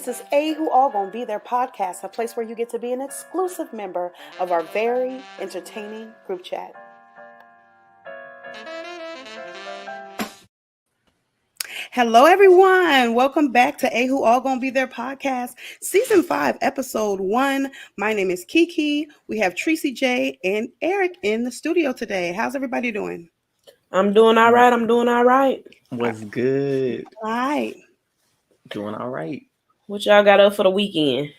This is Who All Gonna Be Their podcast, a place where you get to be an exclusive member of our very entertaining group chat. Hello, everyone. Welcome back to Who All Gonna Be Their podcast, season 5, episode 1. My name is Kiki. We have Tracy J and Eric in the studio today. How's everybody doing? I'm doing all right. What's good? All right. Doing all right. What y'all got up for the weekend?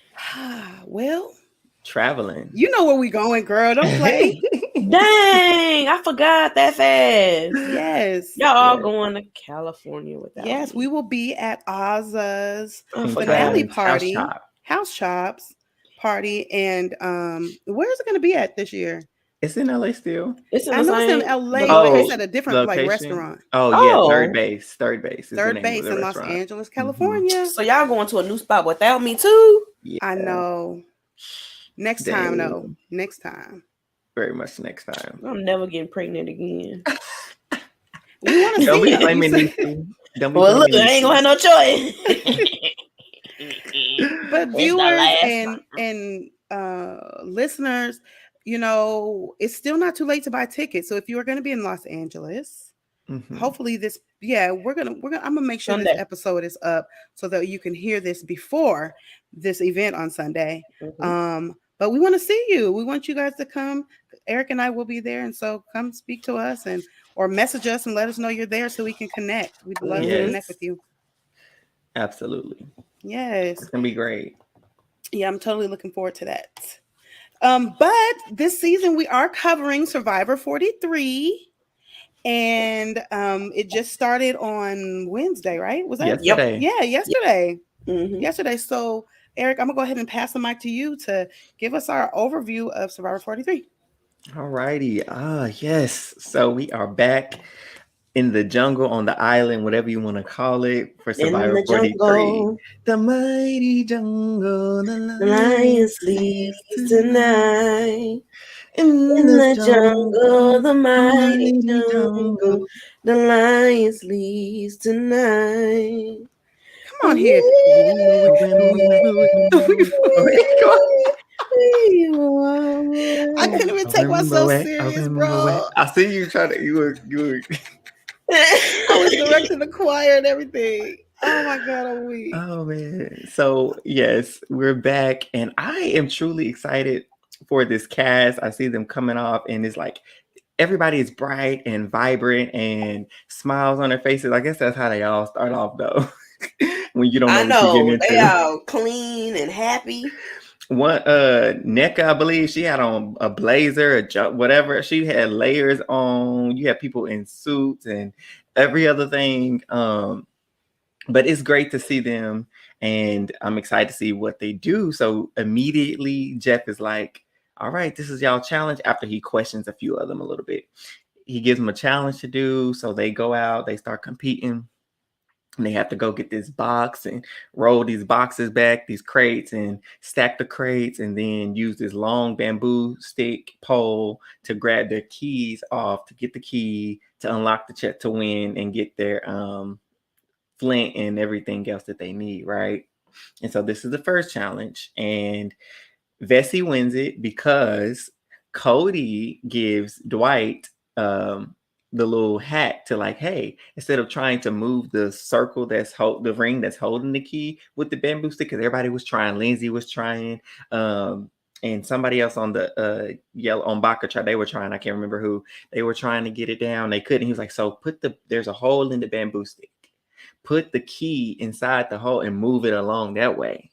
Well, traveling. You know where we going, girl. Don't play. Dang, I forgot that fast. Yes. Y'all all going to California with that. Yes, we will be at Ozza's Oh, finale party. House Chops party. And where's it going to be at this year? It's in LA still. It's in I know it's in LA, but it's at a different like restaurant. Oh yeah, third base. Third base in Los Angeles, California. So y'all going to a new spot without me too? Yeah. I know. Next time, though. Next time. Very much next time. I'm never getting pregnant again. We want to see. Don't be blaming these two. Well, look, I ain't gonna have no choice. But viewers and listeners, you know, it's still not too late to buy tickets. So if you are going to be in Los Angeles, hopefully I'm gonna make sure Sunday. This episode is up so that you can hear this before this event on Sunday. But we want to see you. We want you guys to come. Eric and I will be there, and so come speak to us or message us and let us know you're there so we can connect. We'd love to connect with you. Absolutely. Yes, it's gonna be great. Yeah, I'm totally looking forward to that. But this season we are covering Survivor 43, and it just started on Wednesday, right? Was that yesterday? Yeah, yesterday. Yesterday. So, Eric, I'm gonna go ahead and pass the mic to you to give us our overview of Survivor 43. All righty. Yes. So we are back in the jungle, on the island, whatever you want to call it, for Survivor 43. The mighty jungle, the lion sleeps tonight. In the jungle, the mighty jungle, the lion sleeps tonight. Come on here. I couldn't even take myself serious, bro. I see you trying to. You were. I was directing the choir and everything. Oh my God, I'm weak. Oh man. So yes, we're back, and I am truly excited for this cast. I see them coming off, and it's like everybody is bright and vibrant and smiles on their faces. I guess that's how they all start off, though. When you don't know, what you're getting into. They all clean and happy. One NECA, I believe, she had on a blazer, whatever. She had layers on. You have people in suits and every other thing. But it's great to see them, and I'm excited to see what they do. So immediately Jeff is like, all right, this is y'all challenge, after he questions a few of them a little bit. He gives them a challenge to do. So they go out, they start competing. And they have to go get this box and roll these boxes back, these crates, and stack the crates, and then use this long bamboo stick pole to grab their keys off, to get the key, to unlock the check to win, and get their flint and everything else that they need, right? And so this is the first challenge, and Vesey wins it because Cody gives Dwight the little hack to, like, hey, instead of trying to move the circle the ring that's holding the key with the bamboo stick, because everybody was trying, Lindsay was trying, and somebody else on the yellow on Baca tried, they were trying, I can't remember who, they were trying to get it down, they couldn't. He was like, so there's a hole in the bamboo stick, put the key inside the hole and move it along that way.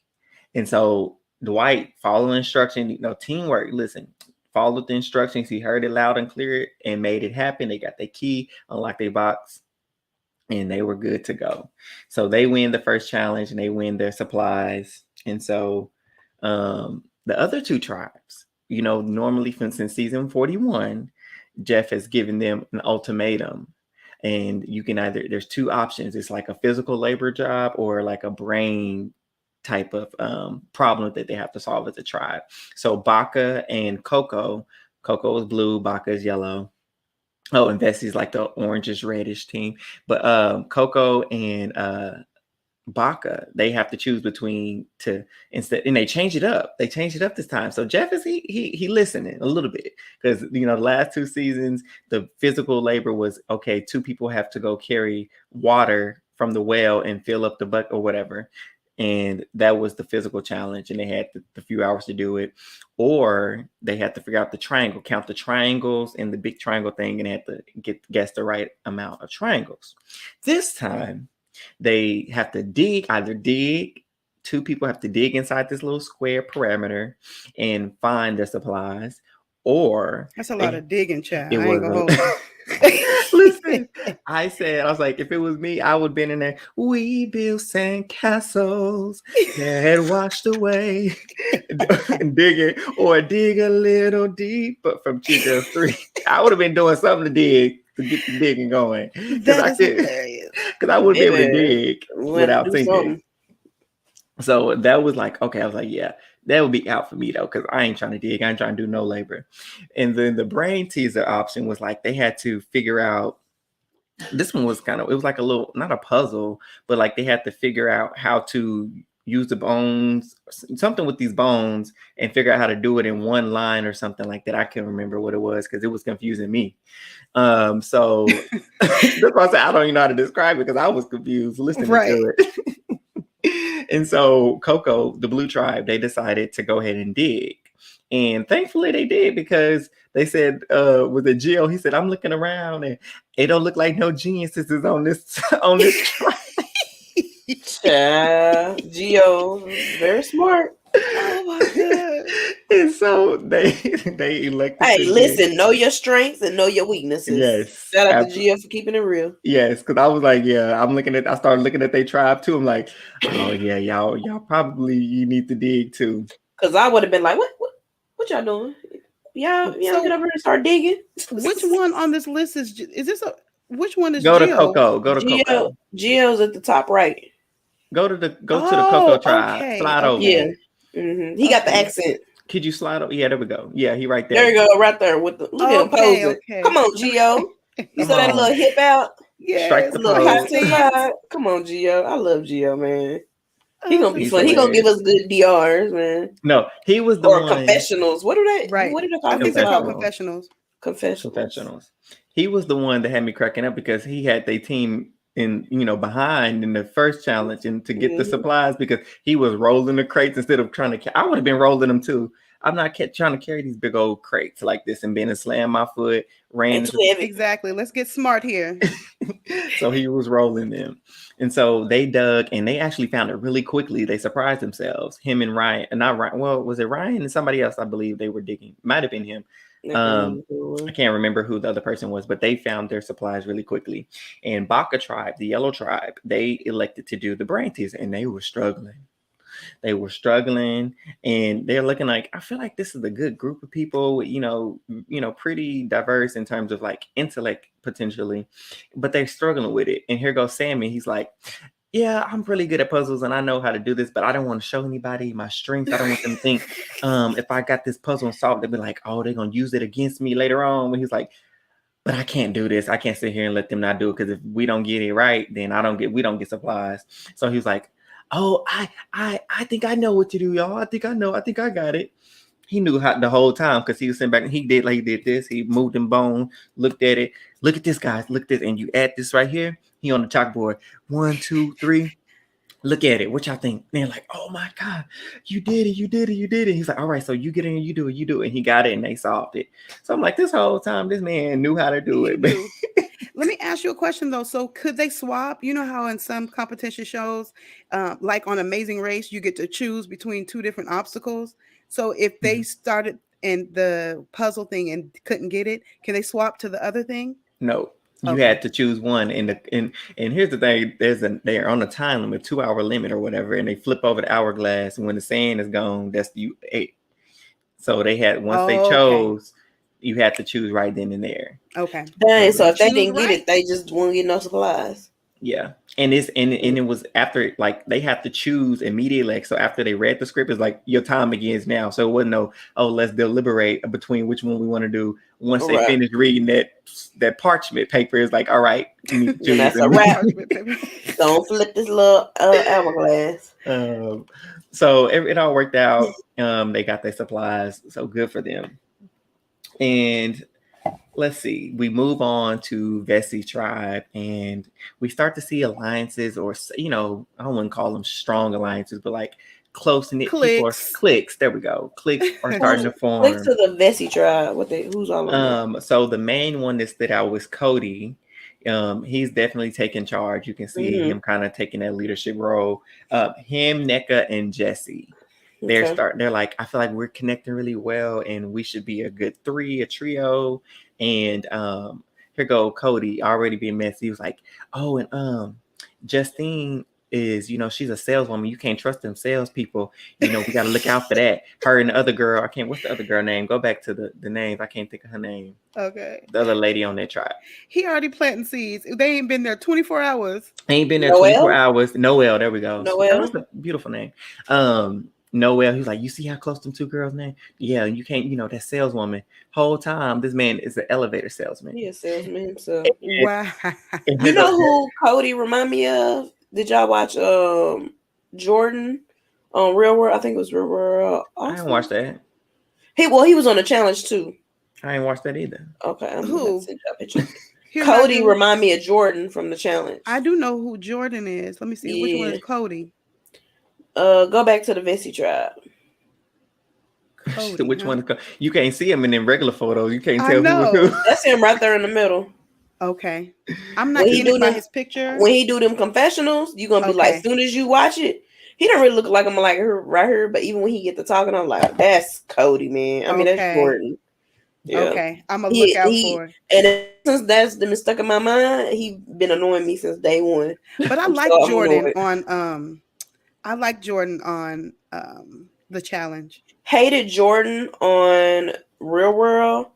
And so Dwight followed instruction, teamwork, listen, followed the instructions. He heard it loud and clear and made it happen. They got their key, unlocked their box, and they were good to go. So they win the first challenge and they win their supplies. And so the other two tribes, normally since season 41, Jeff has given them an ultimatum. And you can there's two options. It's like a physical labor job or like a brain type of problem that they have to solve as a tribe. So Baca and Coco is blue, Baca is yellow. Oh, and Vesey's like the orangish reddish team. But Coco and Baca, they have to choose between to instead, and they changed it up. They changed it up this time. So Jeff is he listening a little bit because the last 2 seasons the physical labor was okay. 2 people have to go carry water from the well and fill up the bucket or whatever, and that was the physical challenge. And they had the few hours to do it, or they had to figure out the triangle, count the triangles in the big triangle thing, and had to guess the right amount of triangles. This time they have to dig. 2 people have to dig inside this little square parameter and find their supplies, or that's a lot of digging, child. It I ain't gonna hold you. Listen, I was like, if it was me, I would have been in there. We built sandcastles that washed away, digging, or dig a little deep. But from Chico 3, I would have been doing something to get the digging going. That is hilarious. Because I wouldn't be able to dig without thinking. Something. So that was like, okay, I was like, yeah, that would be out for me though, because I ain't trying to dig. I ain't trying to do no labor. And then the brain teaser option was like, they had to figure out, this one was it was like a little, not a puzzle, but like they had to figure out how to use the bones, something with these bones, and figure out how to do it in one line or something like that. I can't remember what it was because it was confusing me. So that's why I said I don't even know how to describe it because I was confused listening to it. And so Coco, the Blue Tribe, they decided to go ahead and dig. And thankfully they did, because they said, with the Geo, he said, I'm looking around and it don't look like no geniuses is on this tribe. Yeah, Geo, very smart. Oh my god. And so they elected. Hey, listen, know your strengths and know your weaknesses. Yes. Shout out to Geo for keeping it real. Yes, because I was like, yeah, I started looking at their tribe too. I'm like, oh yeah, y'all probably you need to dig too. Because I would have been like, what y'all doing? Y'all get over here and start digging. Which one on this list is this which one is Go Geo? to Coco. Go to Coco. Geo's at the top right. Go to the Coco tribe. Okay, slide over. Yeah. Mm-hmm. He got the accent. Could you slide over? Yeah, there we go. Yeah, he right there. There you go, right there with the look at him posing. Okay. Come on, Geo. You saw that little hip out? Yeah. Strike the little hot to the side. Come on, Geo. I love Geo, man. He gonna be fun. He gonna give us good DRs, man. No, he was the one. Confessionals. What are they? Right. What are they called? I think they're called confessionals. Confessionals. He was the one that had me cracking up because he had their team behind in the first challenge and to get the supplies, because he was rolling the crates instead of trying to. I would have been rolling them too. I'm not trying to carry these big old crates like this and being a slam my foot. Exactly. Let's get smart here. So he was rolling them. And so they dug and they actually found it really quickly. They surprised themselves. Him and Ryan, and not Ryan. Well, was it Ryan and somebody else? I believe they were digging. Might have been him. I can't remember who the other person was, but they found their supplies really quickly. And Baca tribe, the yellow tribe, they elected to do the brain teaser, and they were struggling. And they're looking like, I feel like this is a good group of people, pretty diverse in terms of like intellect potentially, but they're struggling with it. And here goes Sammy. He's like, yeah, I'm really good at puzzles and I know how to do this, but I don't want to show anybody my strengths. I don't want them to think if I got this puzzle solved, they'll be like, oh, they're going to use it against me later on. When he's like, but I can't do this. I can't sit here and let them not do it, because if we don't get it right, then we don't get supplies. So he was like, oh, I think I know what to do, y'all. I think I got it. He knew how the whole time, because he was sitting back and he did this. He moved them bone, looked at it. Look at this, guys. Look at this. And you add this right here. He on the chalkboard. 1, 2, 3. Look at it. What y'all think? They're like, oh my God, you did it. He's like, all right, so you get in, you do it. And he got it and they solved it. So I'm like, this whole time, this man knew how to do it. Let me ask you a question though. So could they swap? You know how in some competition shows, like on Amazing Race, you get to choose between 2 different obstacles. So if they started in the puzzle thing and couldn't get it, can they swap to the other thing? No. You had to choose one, and here's the thing: they're on a time limit, 2-hour limit or whatever, and they flip over the hourglass, and when the sand is gone, that's you ate. So they had they chose, you had to choose right then and there. Okay. Dang, so if they didn't get it, they just won't get no supplies. Yeah. And it was after, like, they have to choose immediately. Like, so after they read the script, it's like your time begins now. So it wasn't no, oh, let's deliberate between which one we want to do. Once they finish reading that parchment paper, is like, all right, you need to choose. That's a wrap. Don't flip this little hourglass. So it all worked out. They got their supplies, so good for them. And let's see, we move on to Vesi's tribe, and we start to see alliances, or, I don't want to call them strong alliances, but like close-knit people, cliques. There we go. Cliques are starting to form. Cliques to the Vesi tribe. Who's all on so the main one that stood out was Cody. He's definitely taking charge. You can see him kind of taking that leadership role. Him, NECA, and Jesse. They're like, I feel like we're connecting really well, and we should be a good a trio. And here go Cody, already being messy. He was like, oh, and Justine is, she's a saleswoman. You can't trust them salespeople. We got to look out for that. Her and the other girl, what's the other girl name? Go back to the names. I can't think of her name. Okay. The other lady on that tribe. He already planting seeds. They ain't been there 24 hours. They ain't been there 24 hours. Noelle, there we go. Noelle. That's a beautiful name. Noelle, he was like, you see how close them two girls name? Yeah, you can't, that saleswoman. Whole time, this man is an elevator salesman. He a salesman himself. Wow. You know who Cody remind me of? Did y'all watch Jordan on Real World? I think it was Real World. I didn't watch that. He was on the challenge too. I didn't watch that either. Okay, I'm who? send y'all pictures. Cody remind me of Jordan from the challenge. I do know who Jordan is. Let me see. Which one is Cody? Go back to the Vesi tribe. Cody, which one? You can't see him in them regular photos. You can't tell who. That's him right there in the middle. Okay, I'm not getting by his picture. When he do them confessionals, you gonna be like, as soon as you watch it, he don't really look like him like her right here. But even when he get to talking, I'm like, that's Cody, man. I mean, that's Jordan. Yeah. Okay, I'm gonna look out for it. And since that's been stuck in my mind, he been annoying me since day one. But I like Jordan on I like Jordan on the challenge. Hated Jordan on Real World.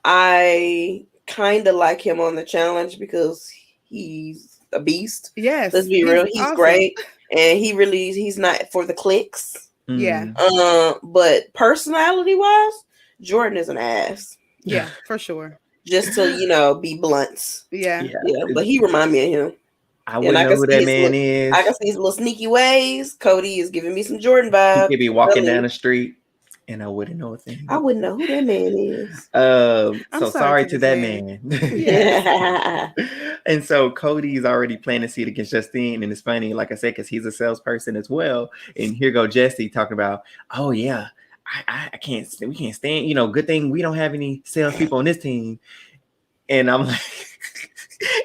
I kind of like him on the challenge because he's a beast. Yes, let's be real. He's awesome. Great, and he's not for the clicks. Yeah. But personality wise, Jordan is an ass. Yeah, for sure. Just to be blunt. Yeah. But he remind me of him. I wouldn't know who that man is. I can see his little sneaky ways. Cody is giving me some Jordan vibes. He could be walking down the street, and I wouldn't know a thing. I wouldn't know who that man is. So sorry to that man. Yeah. And so Cody's already planting seed against Justine, and it's funny, like I said, because he's a salesperson as well. And here go Jesse talking about, oh yeah, I can't. We can't stand. Good thing we don't have any salespeople on this team. And I'm like.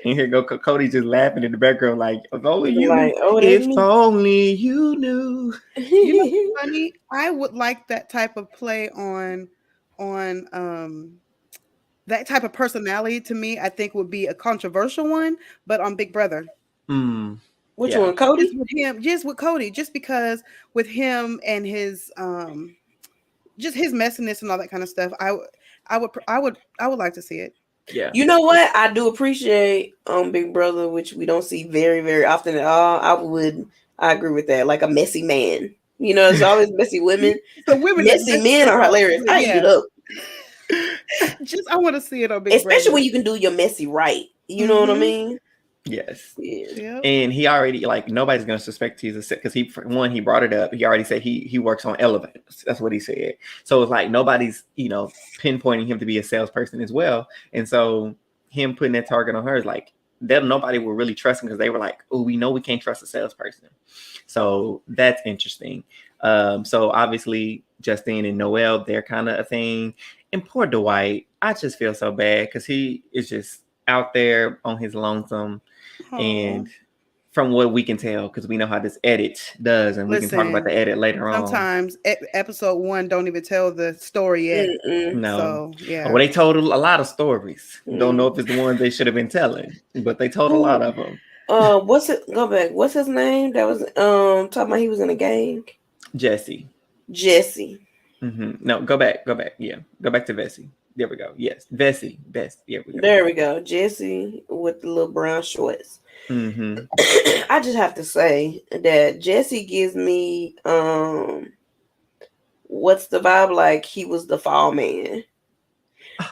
And here go Cody just laughing in the background, like, if only you only you knew. Funny. I would like that type of play on that type of personality. To me, I think would be a controversial one, but on Big Brother. Which one, Cody? Just with Cody, just because with him and his just his messiness and all that kind of stuff. I would like to see it. Yeah. You know what? I do appreciate Big Brother, which we don't see very, very often at all. I agree with that. Like a messy man. There's always messy women. So messy men are hilarious. I eat it up. I want to see it on Big Brother. Especially when you can do your messy right. You know what I mean? Yes. Yeah. And he already, like, nobody's gonna suspect he's a set because he brought it up. He already said he works on elevators. That's what he said. So it's like nobody's pinpointing him to be a salesperson as well. And so him putting that target on her is like that nobody will really trust him because they were like, oh, we know we can't trust a salesperson. So that's interesting. So obviously Justine and Noelle, they're kind of a thing. And poor Dwight, I just feel so bad because he is just out there on his lonesome. And from what we can tell, because we know how this edit does, and we can talk about the edit later on. Sometimes episode 1 don't even tell the story yet. No. So, yeah. Well, they told a lot of stories. Don't know if it's the ones they should have been telling, but they told a lot of them. Go back. What's his name? That was talking about he was in a gang. Jesse. Mm-hmm. No, go back. Yeah, go back to Vesey. There we go. Yes, Bessie. There we go. There we go. Jesse with the little brown shorts. Mm-hmm. I just have to say that Jesse gives me what's the vibe, like he was the fall man.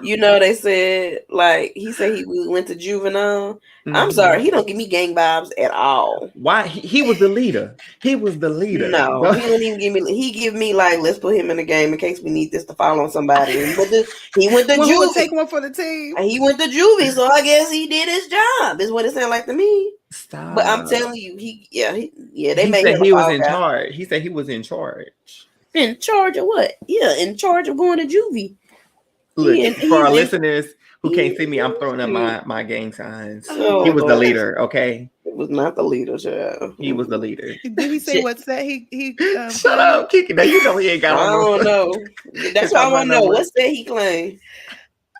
You know, they said, like, he said he went to juvenile. Mm-hmm. I'm sorry, he don't give me gang vibes at all. Why? He was the leader. He was the leader. No, he don't even give me. He give me like, let's put him in the game in case we need this to fall on somebody. He went to Well, who would juvie. take one for the team? He went to juvie, so I guess he did his job. Is what it sounded like to me. Stop. But I'm telling you, they he made said him he was in charge. He said he was in charge. In charge of what? Yeah, in charge of going to juvie. Look, for our listeners who can't see me, I'm throwing up my gang signs. Oh, he was the leader, okay? It was not the leader, child. He was the leader. Did he say what set he shut up, Kiki. Now you know he ain't got I don't know. That's why I want to know what set he claimed.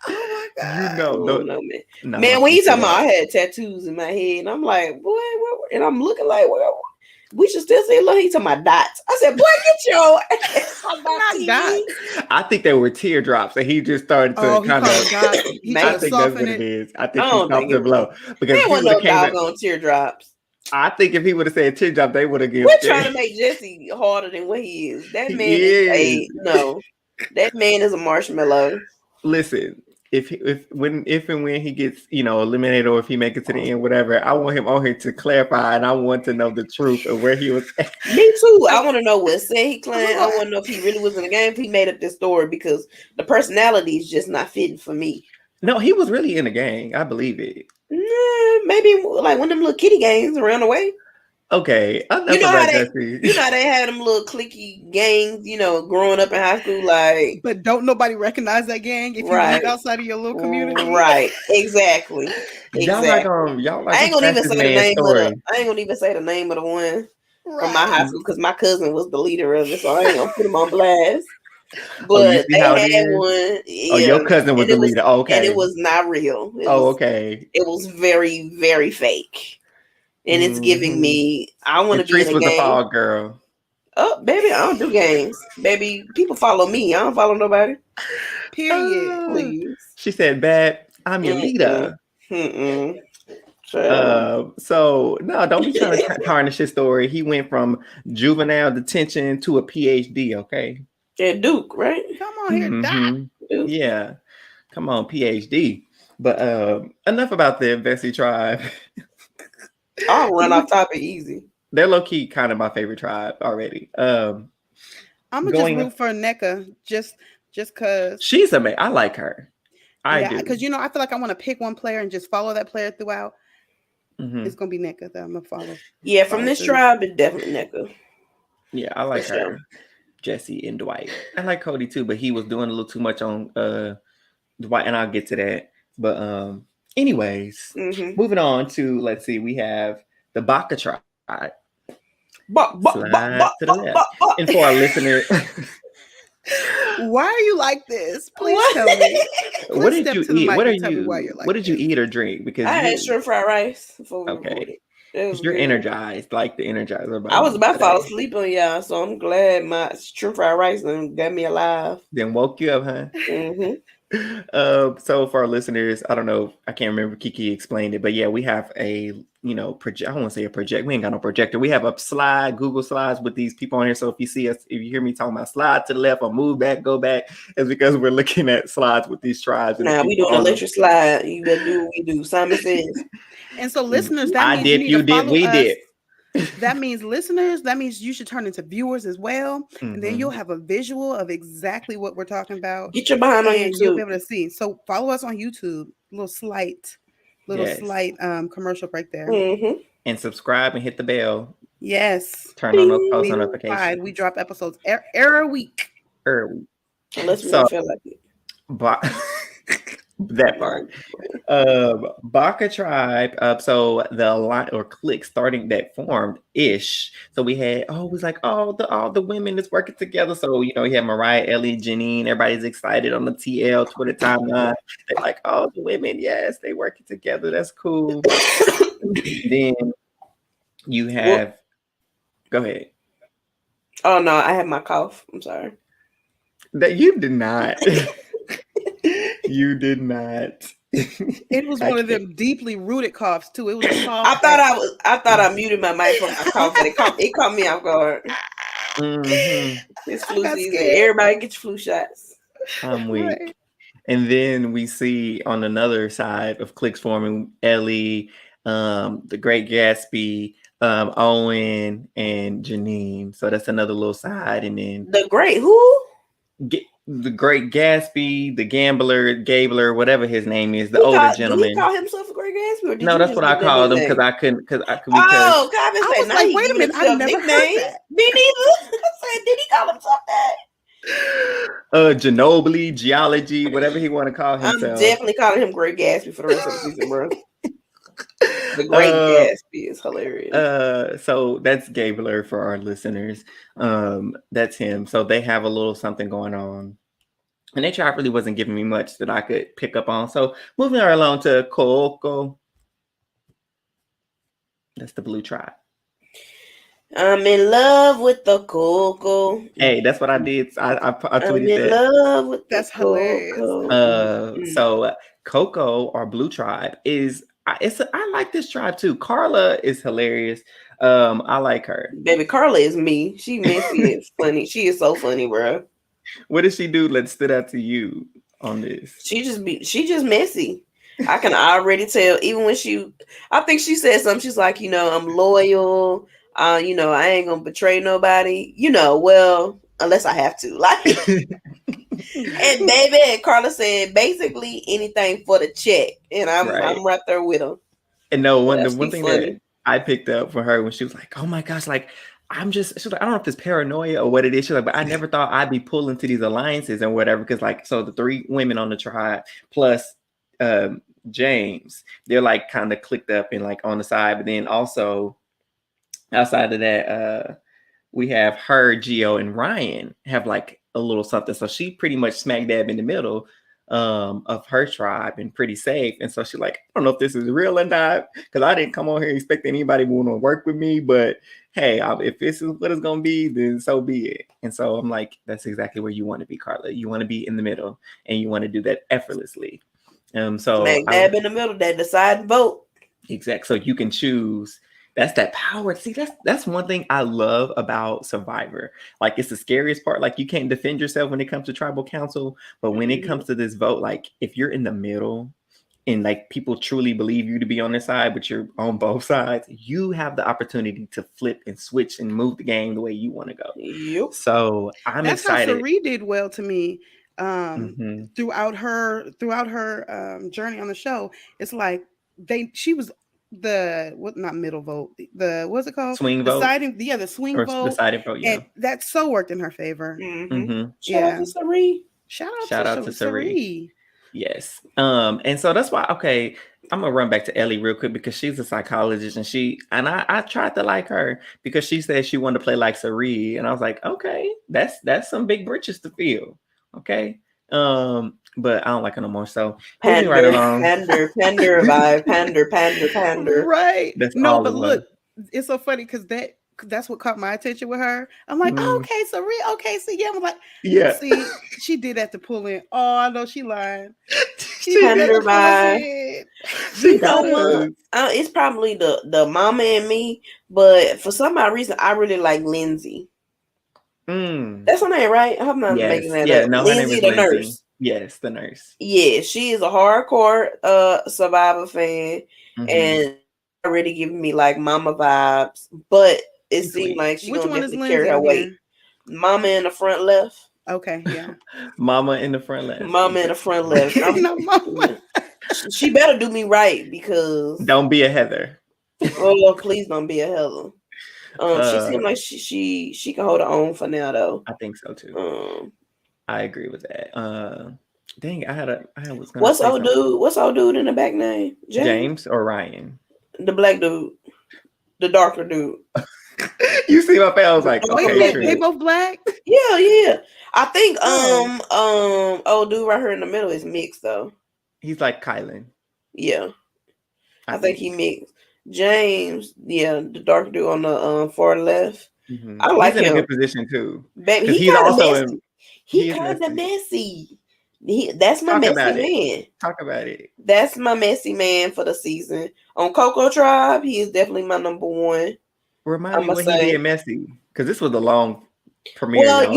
Oh my God. You know, man. No, man, when you talking about I had tattoos in my head, and I'm like, boy, what? And I'm looking like, what? We should still say, look, he's talking about dots. I said, boy, get your dots. I think they were teardrops, and he just started to kind of. I think that's what it is. I think he stopped the blow because there was no doggone teardrops. I think if he would have said teardrop, they would have given. We're trying to make Jesse harder than what he is. That man is that man is a marshmallow. Listen. If and when he gets eliminated, or if he makes it to the end, whatever, I want him on here to clarify, and I want to know the truth of where he was at. Me too. I want to know what set he claimed. I want to know if he really was in the game, if he made up this story, because the personality is just not fitting for me. No, he was really in the gang. I believe it. Maybe like one of them little kitty gangs around the way. Okay, you know how they had them little cliquey gangs, growing up in high school, like. But don't nobody recognize that gang if you live outside of your little community, right? Exactly. Y'all like I ain't gonna even say the name I ain't gonna even say the name of the one from my high school because my cousin was the leader of it, so I ain't gonna put him on blast. But they had one. Yeah, your cousin was the leader. Okay, and it was not real. Okay. It was very, very fake. And it's giving me, I want to be in a gang. The fall girl. Oh, baby, I don't do gangs. Baby, people follow me. I don't follow nobody. Period, please. She said, "Bad, I'm your leader." So no, don't be trying to tarnish his story. He went from juvenile detention to a PhD. Okay. Yeah, Duke, right? Come on here, Doc. Yeah, come on, PhD. But enough about the Bessie tribe. I'll run off topic easy. They're low key kind of my favorite tribe already. I'm gonna just root for NECA just cause she's amazing. I like her. I do because I feel like I want to pick one player and just follow that player throughout. It's gonna be NECA that I'm gonna follow. Yeah, from this tribe, it's definitely NECA. Yeah, I like her. Jesse and Dwight. I like Cody too, but he was doing a little too much on Dwight, and I'll get to that. But anyways, moving on to, let's see, we have the Baka tribe. Slide to the left. And for our listener, why are you like this? Please tell me. What did you eat? What did you eat or drink? Because I had shrimp fried rice before we recorded. You're energized, like the Energizer. I was about to fall asleep on y'all, so I'm glad my shrimp fried rice got me alive. Then woke you up, huh? So for our listeners, I don't know, I can't remember, Kiki explained it, but yeah, we have a project. I don't want to say a project. We ain't got no projector. We have a slide, Google Slides with these people on here. So if you see us, if you hear me talking about slide to the left or move back, go back, it's because we're looking at slides with these tribes. Now we doing electric slide. You better do what we do. Simon says. And so listeners, that means we did. That means listeners, that means you should turn into viewers as well. And then you'll have a visual of exactly what we're talking about. Get your behind on YouTube. You'll be able to see. So follow us on YouTube. Little slight commercial break there. And subscribe and hit the bell. Yes. Turn on those post notifications. We drop episodes every week. Unless we don't feel like it. That part. Baka tribe. So the line or clique starting that formed ish. So we had it was like all the women that's working together. So you had Mariah, Ellie, Janine. Everybody's excited on the TL Twitter timeline. They're like, oh, the women, yes, they working together. That's cool. Then you have. Go ahead. Oh no, I had my cough. I'm sorry. That you did not. You did not. It was one of them deeply rooted coughs too. It was a soft. I thought I muted my mic from my cough, but it caught me off guard. It's flu season. Scared. Everybody get your flu shots. I'm weak. Right. And then we see on another side of cliques forming Ellie, the Great Gatsby, Owen, and Janine. So that's another little side. And then the Great who? The Great Gatsby, the Gabler, whatever his name is, the older gentleman. Did he call himself a Great Gatsby? Or did no, that's what I called him because I couldn't. Oh, God, I was like, wait a minute, I never heard that. Me neither. I said, did he call himself that? Ginobili, Geology, whatever he want to call himself. I'm definitely calling him Great Gatsby for the rest of the season, bro. The Great Gatsby is hilarious. So that's Gabler for our listeners. That's him. So they have a little something going on. And their tribe really wasn't giving me much that I could pick up on. So moving right along to Coco. That's the blue tribe. I'm in love with the Coco. Hey, that's what I did. I tweeted I'm in love with that's hilarious. So Coco, our blue tribe, is I like this tribe too. Carla is hilarious. I like her. Baby, Carla is me. She messy. It's funny. She is so funny, bro. What does she do that stood out to you on this? She just messy. I can already tell. Even when I think she said something. She's like, I'm loyal. I ain't gonna betray nobody. Well, unless I have to. Like, and baby, Carla said basically anything for the check, and I'm right there with her. And no, the one thing funny. That I picked up for her when she was like, "Oh my gosh, like." She's like, I don't know if it's paranoia or what it is. She's like, but I never thought I'd be pulling to these alliances and whatever. Because so the 3 women on the tribe plus James, they're like kind of clicked up and like on the side. But then also outside of that, we have her, Gio, and Ryan have like a little something. So she pretty much smack dab in the middle of her tribe and pretty safe. And so she's like, I don't know if this is real or not, because I didn't come on here expecting anybody want to work with me, but hey, if this is what it's going to be, then so be it. And so I'm like, that's exactly where you want to be, Carla. You want to be in the middle and you want to do that effortlessly. So smack dab in the middle, that decide vote. Exactly. So you can choose. That's that power. See, that's one thing I love about Survivor. Like, it's the scariest part. Like, you can't defend yourself when it comes to tribal council, but when it comes to this vote, like, if you're in the middle and like people truly believe you to be on their side, but you're on both sides, you have the opportunity to flip and switch and move the game the way you want to go. Yep. So I'm excited. That's how Cherie did well to me throughout her journey on the show. It's like she was not middle vote, what's it called? Swing vote. The swing vote. The decided vote, yeah. And that so worked in her favor. Shout out to Cherie. Shout out to Cherie. Yes. And so that's why, okay, I'm gonna run back to Ellie real quick because she's a psychologist and I tried to like her because she said she wanted to play like Cherie, and I was like, okay, that's some big britches to feel. Okay. But I don't like her no more. So pander vibe, pander. Right. No, but look, it's so funny because that's what caught my attention with her. I'm like, okay, Cherie, okay, so yeah, I'm like, yeah. See, she did that to pull in. Oh, I know she lied. She pander vibe. You know what? It's probably the mama and me, but for some odd reason, I really like Lindsay. That's her name, right? I hope I'm not making that up. No, Lindsay, the nurse. Yes, the nurse. Yeah, she is a hardcore Survivor fan, and already giving me like mama vibes. But it seemed like she gonna definitely carry her weight. Mama in the front left. Okay, yeah. Mama in the front left. Mama in the front left. She better do me right because don't be a Heather. Oh, please don't be a Heather. She seemed like she can hold her own for now, though. I think so too. I agree with that. Dang, What's old dude in the back name? James or Ryan? The black dude, the darker dude. You see my face? I was like, okay, they both black. Yeah. I think old dude right here in the middle is mixed though. He's like Kylan. Yeah, I think he mixed. James, the dark dude on the far left. I like him. He's in a good position too. Baby, he's kind of messy. He kind of messy. That's my messy man. Talk about it. That's my messy man for the season. On Coco Tribe, he is definitely my number one. Remind me what he did messy, because this was a long premiere. Well,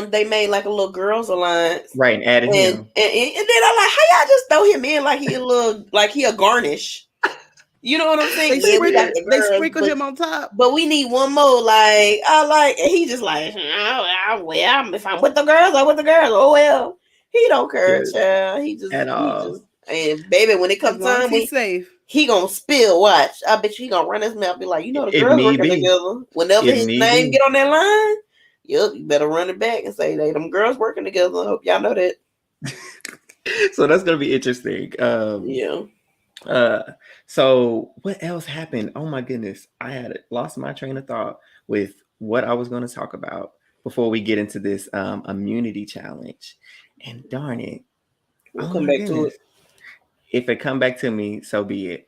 they made like a little girls alliance, right? And added him, and then I'm like, how y'all just throw him in like he a garnish? You know what I'm saying? They sprinkle him on top, but we need one more. Like and he just like, well, if I'm with the girls, I'm with the girls. Oh well, he don't care, child. He just and baby, when it comes time, he's safe. He gonna spill. Watch, I bet you he gonna run his mouth. Be like, the girls working together. Whenever his name get on that line, you better run it back and say, "Hey, them girls working together." I hope y'all know that. So that's gonna be interesting. Yeah. So what else happened? Oh my goodness, I had lost my train of thought with what I was going to talk about before we get into this immunity challenge. And darn it, we'll come back to it. If it come back to me, so be it.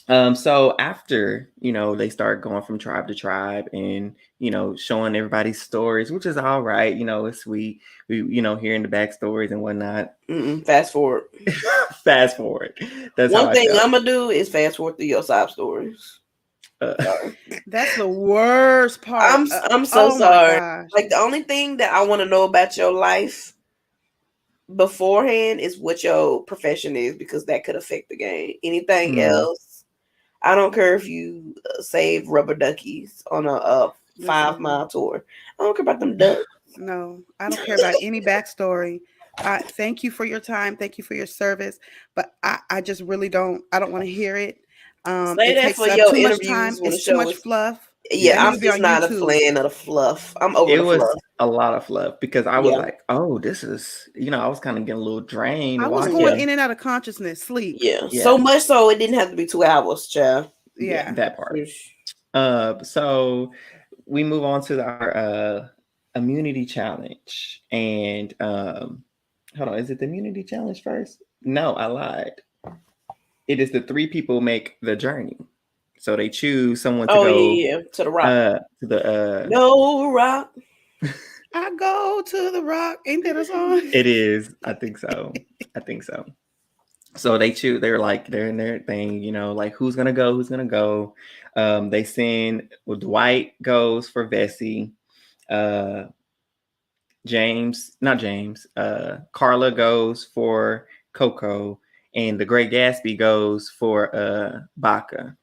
So after, they start going from tribe to tribe and, showing everybody's stories, which is all right. It's sweet. We, hearing the backstories and whatnot. Fast forward. Fast forward. That's one thing I'm going to do is fast forward through your sob stories. That's the worst part. I'm so sorry. Like, the only thing that I want to know about your life beforehand is what your profession is, because that could affect the game. Anything else, I don't care if you save rubber duckies on a 5-mile tour. I don't care about them ducks. No, I don't care about any backstory. Thank you for your time. Thank you for your service. But I just really don't. I don't want to hear it. It takes up too much time. It's too much fluff. Yeah, I'm just not a fan of the fluff. I'm over the fluff. It was a lot of fluff, because I was like, oh, this is, I was kind of getting a little drained. I was going in and out of consciousness, sleep. Yeah, so much so it didn't have to be 2 hours, child. Yeah, that part. So we move on to our immunity challenge. And hold on, is it the immunity challenge first? No, I lied. It is the 3 people make the journey. So they choose someone to go to the rock. To the no rock. I go to the rock. Ain't that a song? It is. I think so. So they choose. They're in their thing. Like who's gonna go. They send. Well, Dwight goes for Vessi. Carla goes for Coco, and the Great Gatsby goes for Baca.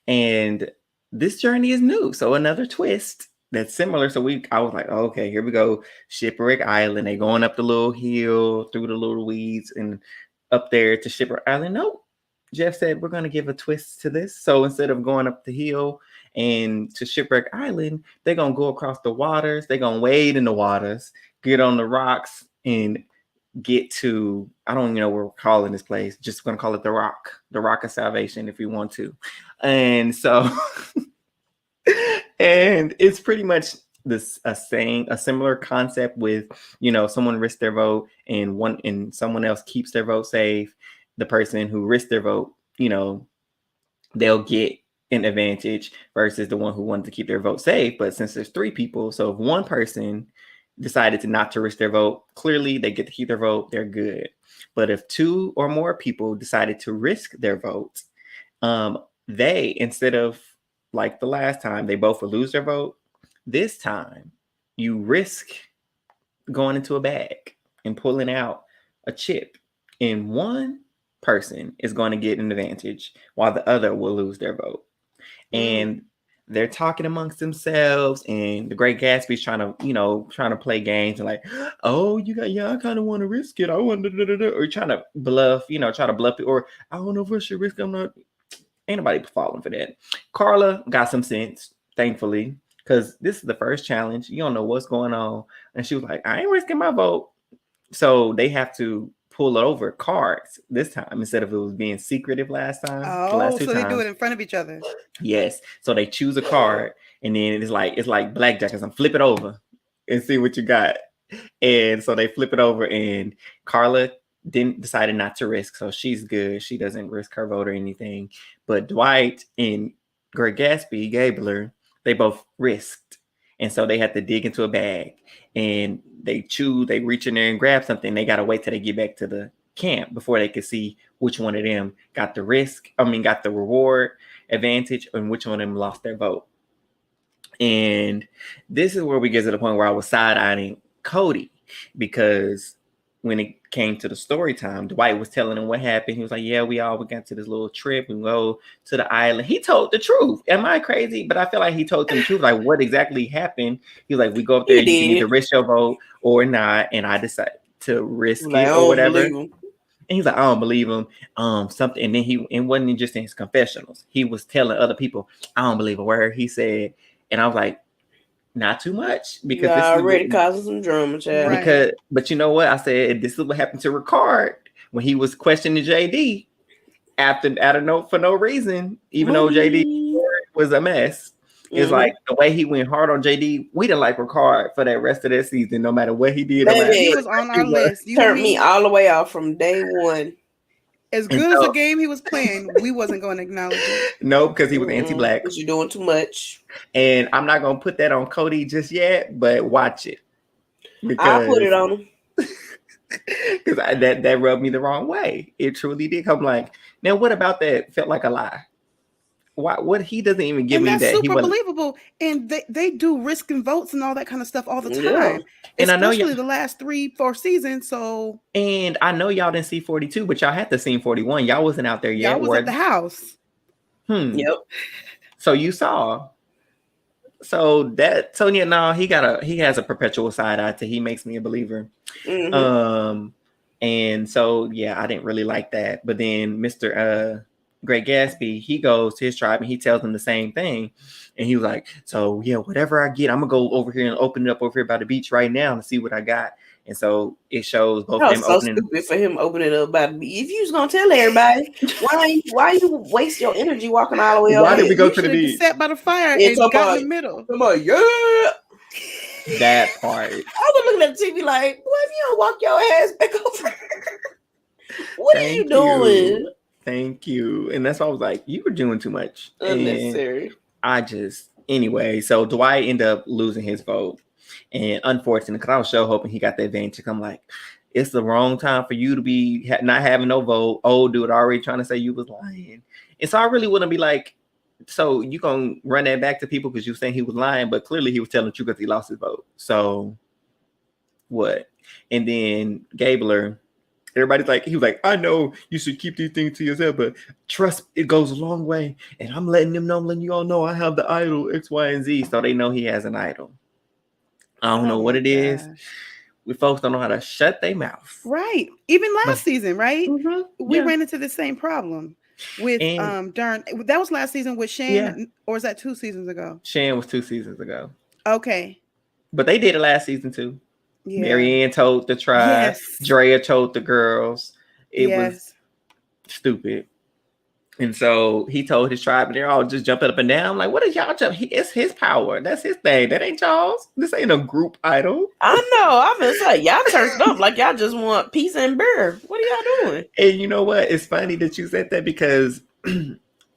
And this journey is new, so another twist that's similar. So I was like, oh, okay, here we go. Shipwreck Island. They going up the little hill through the little weeds and up there to Shipwreck Island. Nope. Jeff said we're going to give a twist to this. So instead of going up the hill and to Shipwreck Island, they're going to go across the waters. They're going to wade in the waters, get on the rocks, and get to, I don't even know what we're calling this place. Just going to call it the Rock of Salvation if we want to. And so, and it's pretty much a similar concept with, someone risks their vote and someone else keeps their vote safe. The person who risked their vote, they'll get an advantage versus the one who wanted to keep their vote safe. But since there's 3 people, so if one person decided to not to risk their vote, clearly they get to keep their vote, they're good. But if 2 or more people decided to risk their vote, they, instead of like the last time, they both would lose their vote. This time, you risk going into a bag and pulling out a chip, and one person is going to get an advantage while the other will lose their vote. And they're talking amongst themselves, and the Great Gatsby's trying to play games and like, oh, I kind of want to risk it. I want to, or trying to bluff, try to bluff it, or I don't know if I should risk it. I'm not. Ain't nobody falling for that. Carla got some sense, thankfully, because this is the first challenge. You don't know what's going on, and she was like, I ain't risking my vote. So they have to pull over cards this time instead of it was being secretive last time. Oh, so they do it in front of each other. Yes. So they choose a card, and then it's like blackjack. I'm flip it over and see what you got. And so they flip it over, and Carla decided not to risk, so she's good. She doesn't risk her vote or anything. But Dwight and Great Gatsby, Gabler, they both risked, And so they had to dig into a bag, and they reach in there and grab something. They got to wait till they get back to the camp before they could see which one of them got the reward advantage and which one of them lost their vote. And this is where we get to the point where I was side-eyeing Cody, because when it came to the story time, Dwight was telling him what happened. He was like, yeah, we got to this little trip and go to the island. He told the truth. Am I crazy? But I feel like he told them the truth, like what exactly happened. He was like, we go up there, you can either risk your vote or not. And I decided to risk it or whatever. And he's like, I don't believe him. Something. And then it wasn't just in his confessionals. He was telling other people, I don't believe a word he said. And I was like, not too much, because this is already causing some drama, child. Because, but you know what? I said this is what happened to Ricard when he was questioning JD for no reason, even though JD was a mess. It's like the way he went hard on JD. We didn't like Ricard for that rest of that season, no matter what he did. He was on our list. You turned me all the way off from day one. As good as the game he was playing, we wasn't going to acknowledge it. No, because he was anti-black. Because you're doing too much. And I'm not going to put that on Cody just yet, but watch it. I'll put it on him. Because that rubbed me the wrong way. It truly did. I'm like, now what about that felt like a lie? Why? What? He doesn't even give me that. That's super believable. And they do risk and votes and all that kind of stuff all the time. Yeah. And especially I know the last 3-4 seasons. So. And I know y'all didn't see 42, but y'all had to see 41. Y'all wasn't out there yet. Y'all was at the house. Yep. So you saw. So yeah, no, he has a perpetual side eye to he makes me a believer. Mm-hmm. And so yeah, I didn't really like that. But then Mr. Great Gatsby, he goes to his tribe and he tells them the same thing. And he was like, so yeah, whatever I get, I'm gonna go over here and open it up over here by the beach right now and see what I got. And so it shows both them opening. Stupid for him opening it up by the beach. If you was gonna tell everybody, why you waste your energy walking all the way over? Why did we go to the beach? Sat by the fire and got in the middle. Come on, yeah. That part. I was looking at the TV like, boy, if you don't walk your ass back over, what are you doing? Thank you. And that's why I was like, you were doing too much. Unnecessary. Anyway, so Dwight ended up losing his vote. And unfortunately, because I was so hoping he got the advantage. I'm like, it's the wrong time for you to be not having no vote. Old dude already trying to say you was lying. And so I really wouldn't be like, so you gonna run that back to people because you saying he was lying, but clearly he was telling the truth because he lost his vote. So what? And then Gabler, everybody's like, he was like, I know you should keep these things to yourself, but trust, it goes a long way. And I'm letting you all know I have the idol X, Y, and Z. So they know he has an idol. I don't know what it is. We folks don't know how to shut their mouth. Right. Even last season, right? Mm-hmm. We ran into the same problem with Darn. That was last season with Shan, or was that 2 seasons ago? Shan was 2 seasons ago. Okay. But they did it last season too. Yeah. Marianne told the tribe. Yes. Drea told the girls. It was stupid. And so he told his tribe, and they're all just jumping up and down. I'm like, what is y'all jump? It's his power. That's his thing. That ain't y'all's. This ain't a group idol. I know. I was like, y'all turned up like y'all just want peace and beer. What are y'all doing? And you know what? It's funny that you said that because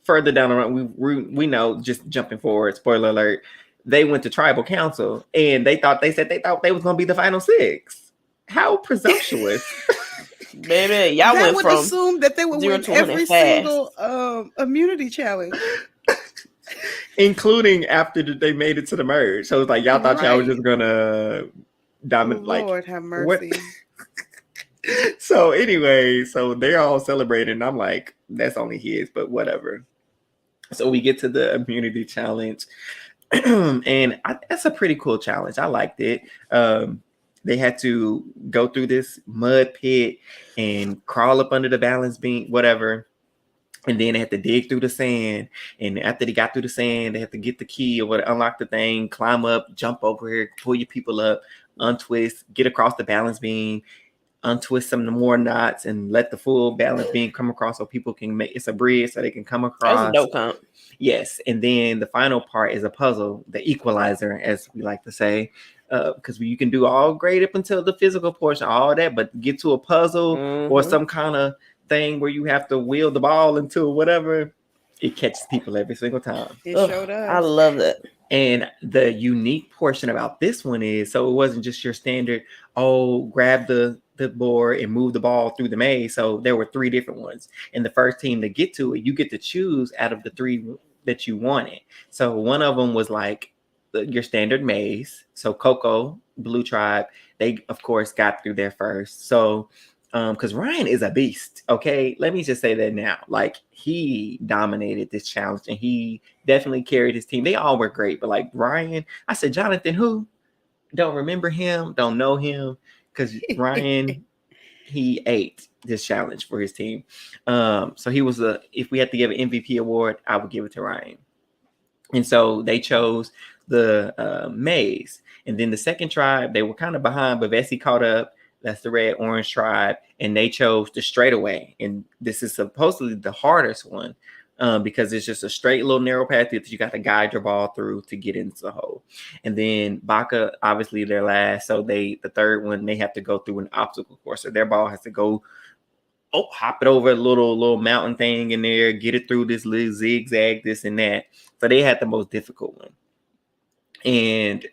further down the road, we know, just jumping forward, spoiler alert, they went to tribal council and they thought they was going to be the final 6. How presumptuous. Baby, y'all that went would from assume that they would win every single immunity challenge, including after they made it to the merge. So it's like y'all thought y'all were just gonna dominate. Lord have mercy. So anyway, so they're all celebrating. I'm like, that's only his, but whatever. So we get to the immunity challenge, and that's a pretty cool challenge. I liked it. They had to go through this mud pit and crawl up under the balance beam, whatever. And then they had to dig through the sand. And after they got through the sand, they had to get the key or unlock the thing, climb up, jump over here, pull your people up, untwist, get across the balance beam, untwist some more knots, and let the full balance beam come across so people can it's a bridge so they can come across. That's a dope comp. Yes. And then the final part is a puzzle, the equalizer, as we like to say. Because you can do all great up until the physical portion, all that, but get to a puzzle or some kind of thing where you have to wheel the ball into whatever, it catches people every single time. It showed up. I love that. And the unique portion about this one is, so it wasn't just your standard, grab the board and move the ball through the maze. So there were 3 different ones. And the first team to get to it, you get to choose out of the 3 that you wanted. So one of them was like your standard maze. So Coco, Blue Tribe, they of course got through there first. So because Ryan is a beast. Okay, let me just say that now. Like, he dominated this challenge and he definitely carried his team. They all were great, but like Ryan, I said, Jonathan, who? Don't remember him, don't know him, because Ryan, he ate this challenge for his team. So he was if we had to give an MVP award, I would give it to Ryan. And so they chose the maze. And then the second tribe, they were kind of behind, but Vessi caught up. That's the red orange tribe. And they chose the straightaway. And this is supposedly the hardest one because it's just a straight little narrow path that you got to guide your ball through to get into the hole. And then Baca, obviously they're last. So the third one, they have to go through an obstacle course. So their ball has to go hop it over a little mountain thing in there, get it through this little zigzag, this and that. So they had the most difficult one. And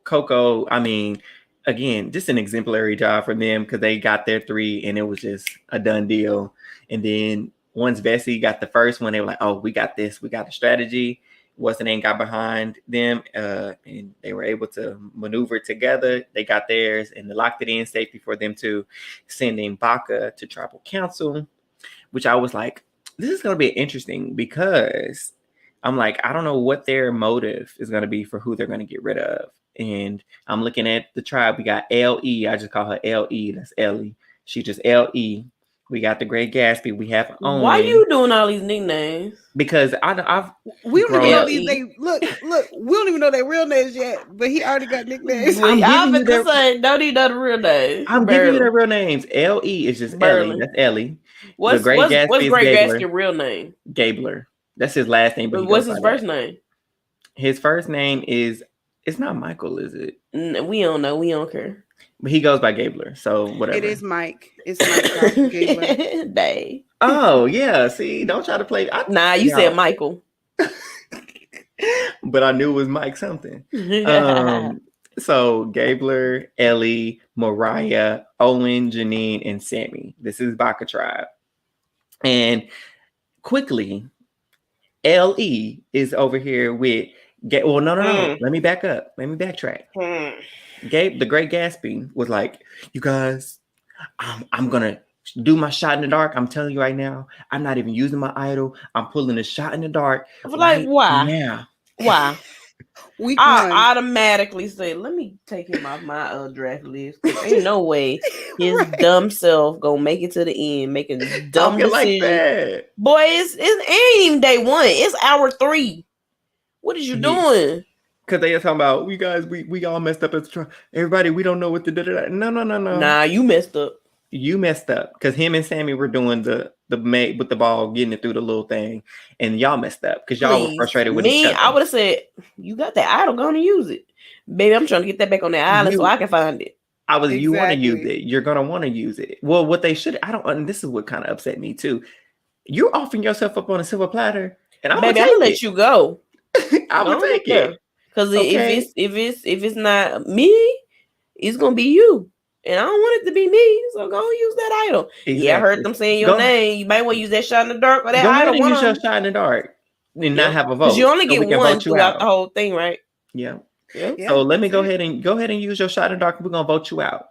Coco, I mean, again, just an exemplary job for them because they got their 3 and it was just a done deal. And then once Vessi got the first one, they were like, oh, we got this. We got the strategy. What's the name got behind them and they were able to maneuver together. They got theirs and they locked it in safety for them to sending Baca to tribal council, which I was like, this is going to be interesting because I'm like, I don't know what their motive is going to be for who they're going to get rid of. And I'm looking at the tribe. We got L.E. I just call her L.E. That's Ellie. She just L.E. We got the Great Gatsby. We have Owen. Why you doing all these nicknames? Because we don't even know these names. Look, we don't even know their real names yet, but he already got nicknames. I've been saying, don't even know the real names. I'm giving you their real names. L.E. is just Ellie. That's Ellie. What's Great Gatsby's real name? Gabler. That's his last name. But what's his first name? His first name is, it's not Michael, is it? We don't know. We don't care. But he goes by Gabler, so whatever. It is Mike. It's Mike Gabler. Dang. Oh, yeah. See, don't try to play. You said Michael. But I knew it was Mike something. So Gabler, Ellie, Mariah, Owen, Janine, and Sammy. This is Baca Tribe. And quickly, L.E. is over here with... no. Let me back up. Let me backtrack. The Great Gatsby was like, you guys, I'm going to do my shot in the dark. I'm telling you right now, I'm not even using my idol. I'm pulling a shot in the dark. Like, why? Yeah. Why? I automatically say, let me take him off my draft list. Ain't no way his dumb self gonna make it to the end, making dumb decisions. Like that. Boy, it ain't even day 1. It's hour 3. What is you doing? Because they are talking about, we guys, we all messed up at the trial. Everybody, we don't know what to do. No. Nah, you messed up. You messed up because him and Sammy were doing the mate with the ball, getting it through the little thing, and y'all messed up because y'all were frustrated with each other. I would have said, you got that idol, go and use it. Baby, I'm trying to get that back on that island so I can find it. You want to use it. You're going to want to use it. Well, what they should, and this is what kind of upset me too. You're offering yourself up on a silver platter, and I'm going to let you go. I will take it. Because if it's not me, it's gonna be you, and I don't want it to be me. So go use that idol. Exactly. Yeah, I heard them saying your name. You might want to use that shot in the dark or that idol. Use your shot in the dark and not have a vote. Because you only get one throughout the whole thing, right? Yeah. So let me go ahead and use your shot in the dark. We're gonna vote you out.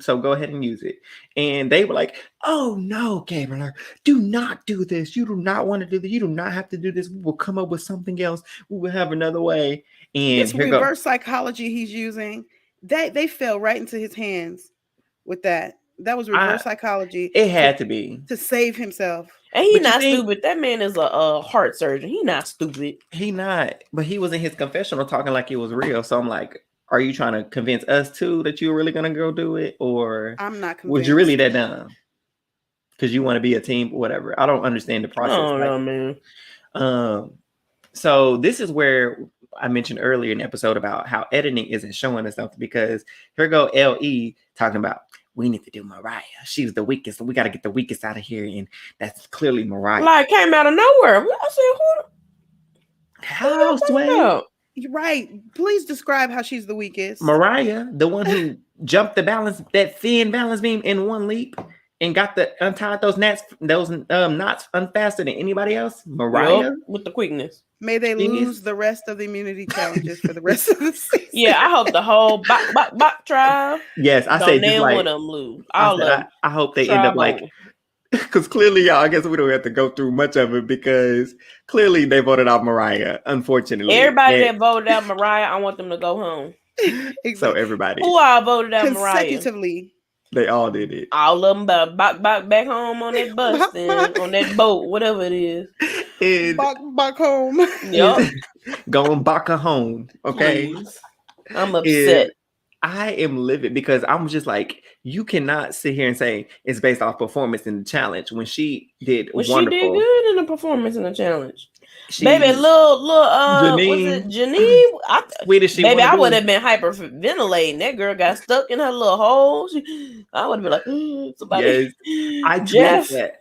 So go ahead and use it. And they were like, oh no, Gabler, do not do this. You do not want to do this. You do not have to do this. We will come up with something else. We will have another way. And it's reverse psychology he's using. They fell right into his hands with that. That was reverse psychology. It had to be. To save himself. And he's not stupid. That man is a heart surgeon. He not stupid. He not. But he was in his confessional talking like it was real. So I'm like, are you trying to convince us too that you're really gonna go do it, or I'm not convinced. Was you really that dumb? Because you want to be a team, whatever. I don't understand the process. Oh no, man. So this is where I mentioned earlier in the episode about how editing isn't showing us something, because here go L.E. talking about we need to do Mariah. She's the weakest. We got to get the weakest out of here, and that's clearly Mariah. Like came out of nowhere. I said, how, Sway? You're right. Please describe how she's the weakest. Mariah, the one who jumped that thin balance beam in one leap and got untied those knots unfaster than anybody else. Mariah, with the quickness. May they lose the rest of the immunity challenges for the rest of the season. Yeah, I hope the whole bok tribe. Yes, I say just like one of them lose. All of them. I hope they end up like, because clearly, y'all, I guess we don't have to go through much of it because clearly they voted out Mariah. Unfortunately, everybody that voted out Mariah, I want them to go home. Exactly. So everybody who all voted out consecutively. Mariah? They all did it. All of them back home on that bus and on that boat, whatever it is. Back home. Yep. Going back home. Okay. Please. I'm upset. I am livid because I'm just like, you cannot sit here and say it's based off performance in the challenge when she did wonderful. She did good in the performance in the challenge. Baby, little Janine, was it Janine? Swedish, I would have been hyperventilating. That girl got stuck in her little hole. I would have been like, somebody. Yes, I tweeted that.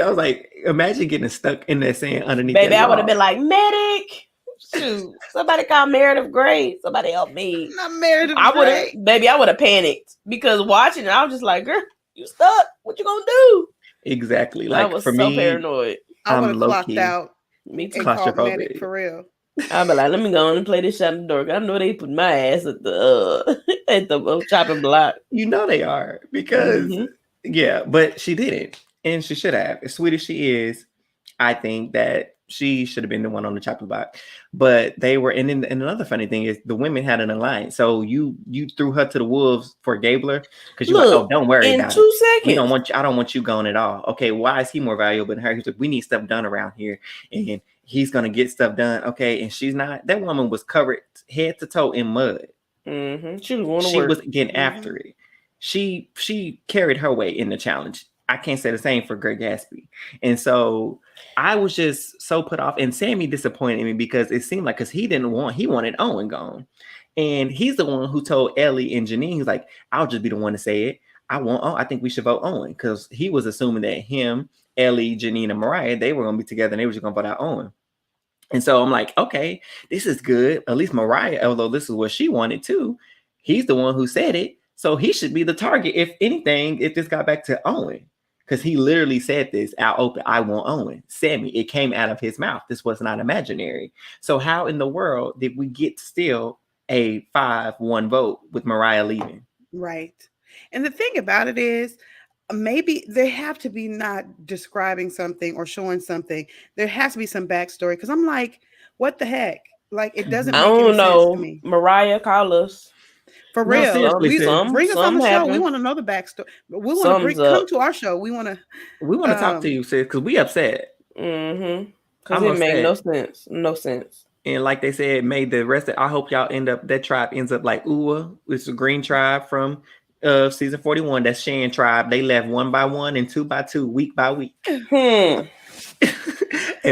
I was like, imagine getting stuck in that sand underneath. Baby, I would have been like, medic. Shoot, somebody call Meredith Gray. Somebody help me. Not Meredith Gray. I would have panicked because watching it, I was just like, girl, you stuck. What you gonna do? Exactly. Like, I was for so me, paranoid. I would have clocked out. Me too. Medic for real. I'll be like, let me go on and play this shot in the dark. I know they put my ass at the chopping block. You know they are because yeah, but she didn't, and she should have. As sweet as she is, I think that she should have been the one on the chopping block. But they were, and another funny thing is the women had an alliance. So you threw her to the wolves for Gabler because you're like, oh, don't worry about it. In 2 seconds, I don't want you going at all. Okay, why is he more valuable than her? He's like, we need stuff done around here, and he's gonna get stuff done. Okay, and she's not. That woman was covered head to toe in mud. She was getting after it. She carried her weight in the challenge. I can't say the same for Greg Gatsby. And so I was just so put off. And Sammy disappointed me because it seemed like, he wanted Owen gone. And he's the one who told Ellie and Janine, he's like, I'll just be the one to say it. I think we should vote Owen. Because he was assuming that him, Ellie, Janine, and Mariah, they were going to be together and they were just going to vote out Owen. And so I'm like, okay, this is good. At least Mariah, although this is what she wanted too, he's the one who said it. So he should be the target, if anything, if this got back to Owen. Because he literally said this out open, I want Owen. Sammy, it came out of his mouth. This was not imaginary. So how in the world did we get still a 5-1 vote with Mariah leaving? Right. And the thing about it is, maybe they have to be not describing something or showing something. There has to be some backstory. Because I'm like, what the heck? Like, it doesn't make any sense to me. Mariah, call us. For real, bring us on the show. We want to know the backstory. We want to come to our show. We want to talk to you, sis, because we upset. Because it made no sense. No sense. And like they said, made the rest of. I hope y'all that tribe ends up like Uwa, which is a green tribe from season 41. That's Shan tribe. They left 1 by 1 and 2 by 2, week by week. And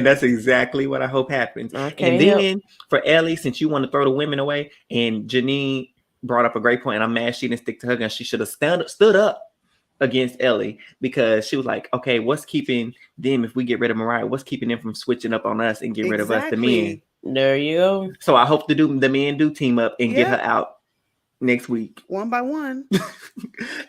that's exactly what I hope happens. And then for Ellie, since you want to throw the women away, and Janine brought up a great point, and I'm mad she didn't stick to her gun. She should have stood up against Ellie, because she was like, okay, what's keeping them, if we get rid of Mariah, what's keeping them from switching up on us and get rid of us, the men? There you go. So I hope the men do team up and get her out next week. 1 by 1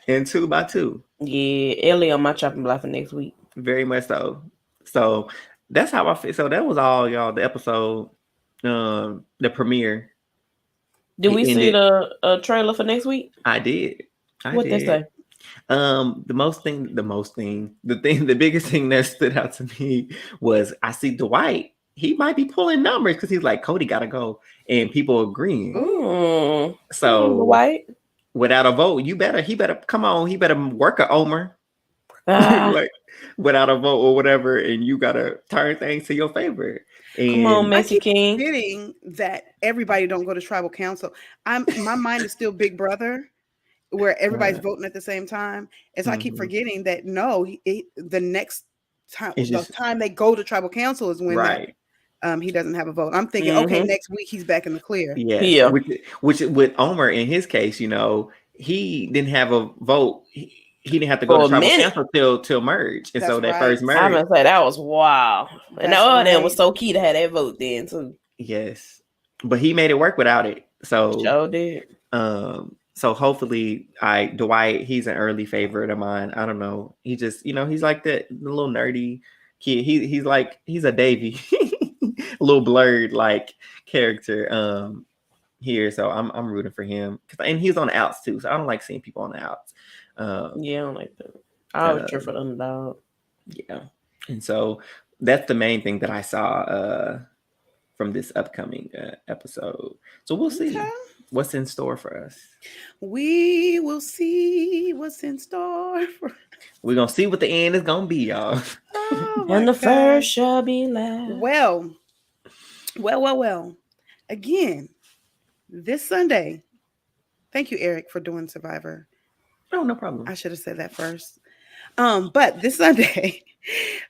and 2 by 2. Yeah, Ellie on my chopping block for next week. Very much so. So that's how I feel. So that was all, y'all. The episode, the premiere. Did we see the trailer for next week? I did. What they say? The biggest thing that stood out to me was I see Dwight. He might be pulling numbers because he's like, Cody gotta go, and people agreeing. So Dwight, without a vote, he better come on. He better work a Omer, like without a vote or whatever, and you gotta turn things to your favor. And come on, Messi King. Forgetting that everybody don't go to tribal council. My mind is still Big Brother, where everybody's voting at the same time. And so I keep forgetting that the next time, time they go to tribal council is when he doesn't have a vote. I'm thinking, okay, next week he's back in the clear. Which with Omer in his case, he didn't have a vote. he didn't have to go to Tribal Council till merge, and so that first merge. I'm gonna say that was wild, and that was so key to have that vote then too. Yes, but he made it work without it. So sure did. So hopefully, Dwight, he's an early favorite of mine. I don't know. He just, he's like the little nerdy kid. He's a Davy, a little blurred like character here. So I'm rooting for him, and he's on the outs too. So I don't like seeing people on the outs. Yeah, I don't like that. I always cheer for the underdog. Yeah, and so that's the main thing that I saw from this upcoming episode. So we'll see what's in store for us. We will see what's in store for us. We're gonna see what the end is gonna be, y'all. And the first shall be last. Well. Again, this Sunday. Thank you, Eric, for doing Survivor. Oh, no problem. I should have said that first. But this Sunday,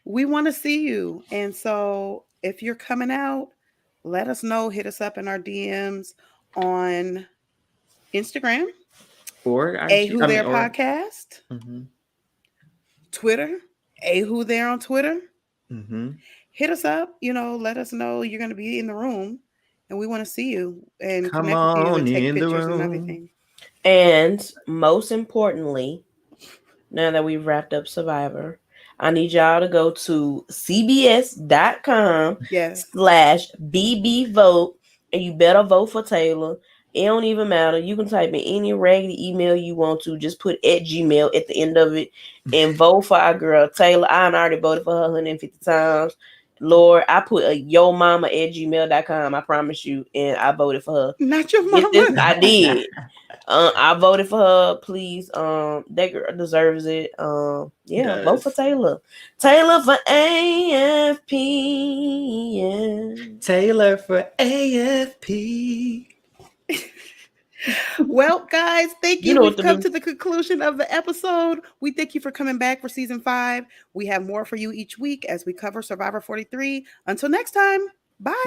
we want to see you. And so if you're coming out, let us know. Hit us up in our DMs on Instagram or Who There Podcast. Mm-hmm. Twitter, Who There on Twitter. Mm-hmm. Hit us up, let us know you're going to be in the room and we want to see you and come connect on with you and take in pictures and everything. And most importantly, now that we've wrapped up Survivor, I need y'all to go to cbs.com/bbvote and you better vote for Taylor. It don't even matter. You can type in any raggedy email you want to. Just put @gmail at the end of it and vote for our girl Taylor. I already voted for her 150 times. Lord, I put a yo mama @gmail.com. I promise you, and I voted for her. Not your mama. I did. I voted for her. Please, that girl deserves it. Vote for Taylor. Taylor for AFP. Yeah. Taylor for AFP. Well, guys, thank you. We've come to the conclusion of the episode. We thank you for coming back for season 5. We have more for you each week as we cover Survivor 43. Until next time, bye.